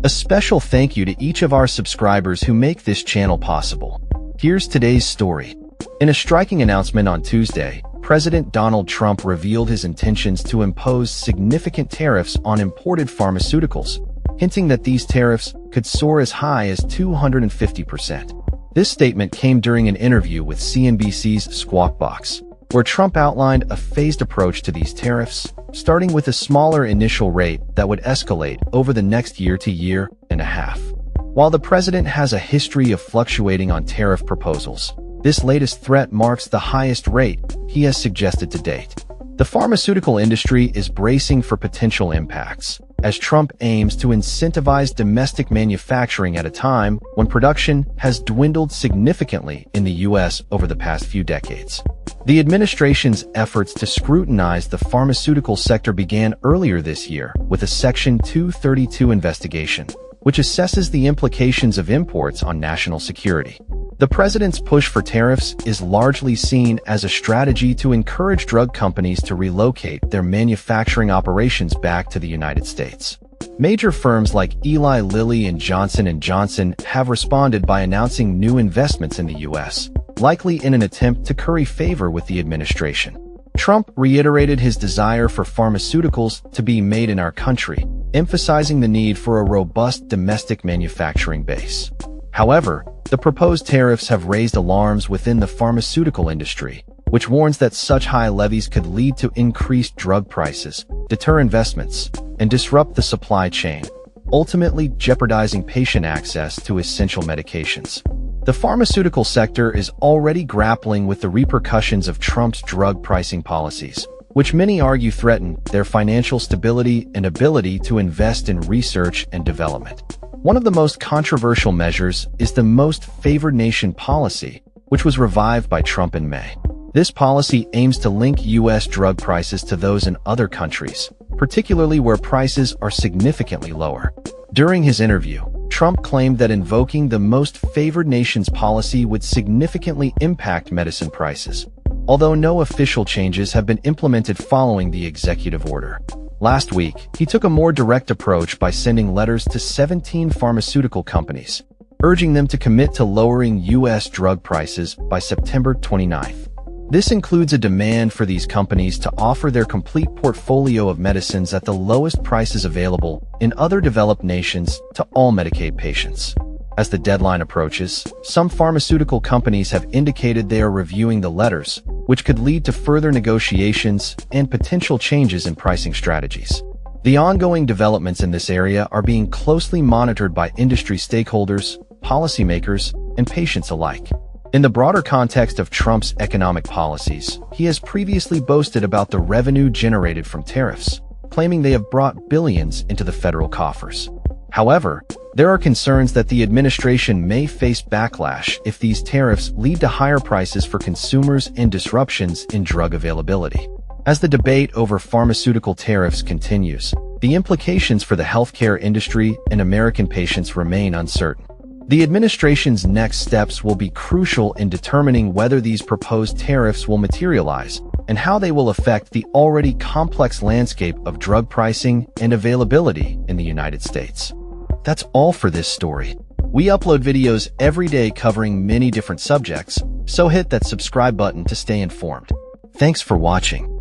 A special thank you to each of our subscribers who make this channel possible. Here's today's story. In a striking announcement on Tuesday, President Donald Trump revealed his intentions to impose significant tariffs on imported pharmaceuticals, hinting that these tariffs could soar as high as 250%. This statement came during an interview with CNBC's Squawk Box, where Trump outlined a phased approach to these tariffs, starting with a smaller initial rate that would escalate over the next year to year and a half. While the president has a history of fluctuating on tariff proposals, this latest threat marks the highest rate he has suggested to date. The pharmaceutical industry is bracing for potential impacts, as Trump aims to incentivize domestic manufacturing at a time when production has dwindled significantly in the U.S. over the past few decades. The administration's efforts to scrutinize the pharmaceutical sector began earlier this year with a Section 232 investigation, which assesses the implications of imports on national security. The president's push for tariffs is largely seen as a strategy to encourage drug companies to relocate their manufacturing operations back to the United States. Major firms like Eli Lilly and Johnson & Johnson have responded by announcing new investments in the U.S., likely in an attempt to curry favor with the administration. Trump reiterated his desire for pharmaceuticals to be made in our country, emphasizing the need for a robust domestic manufacturing base. However, the proposed tariffs have raised alarms within the pharmaceutical industry, which warns that such high levies could lead to increased drug prices, deter investments, and disrupt the supply chain, ultimately jeopardizing patient access to essential medications. The pharmaceutical sector is already grappling with the repercussions of Trump's drug pricing policies, which many argue threaten their financial stability and ability to invest in research and development. One of the most controversial measures is the Most Favored Nation policy, which was revived by Trump in May. This policy aims to link U.S. drug prices to those in other countries, particularly where prices are significantly lower. During his interview, Trump claimed that invoking the Most Favored Nations policy would significantly impact medicine prices, although no official changes have been implemented following the executive order. Last week, he took a more direct approach by sending letters to 17 pharmaceutical companies, urging them to commit to lowering U.S. drug prices by September 29th. This includes a demand for these companies to offer their complete portfolio of medicines at the lowest prices available in other developed nations to all Medicaid patients. As the deadline approaches, some pharmaceutical companies have indicated they are reviewing the letters, which could lead to further negotiations and potential changes in pricing strategies. The ongoing developments in this area are being closely monitored by industry stakeholders, policymakers, and patients alike. In the broader context of Trump's economic policies, he has previously boasted about the revenue generated from tariffs, claiming they have brought billions into the federal coffers. However, there are concerns that the administration may face backlash if these tariffs lead to higher prices for consumers and disruptions in drug availability. As the debate over pharmaceutical tariffs continues, the implications for the healthcare industry and American patients remain uncertain. The administration's next steps will be crucial in determining whether these proposed tariffs will materialize and how they will affect the already complex landscape of drug pricing and availability in the United States. That's all for this story. We upload videos every day covering many different subjects, so hit that subscribe button to stay informed. Thanks for watching.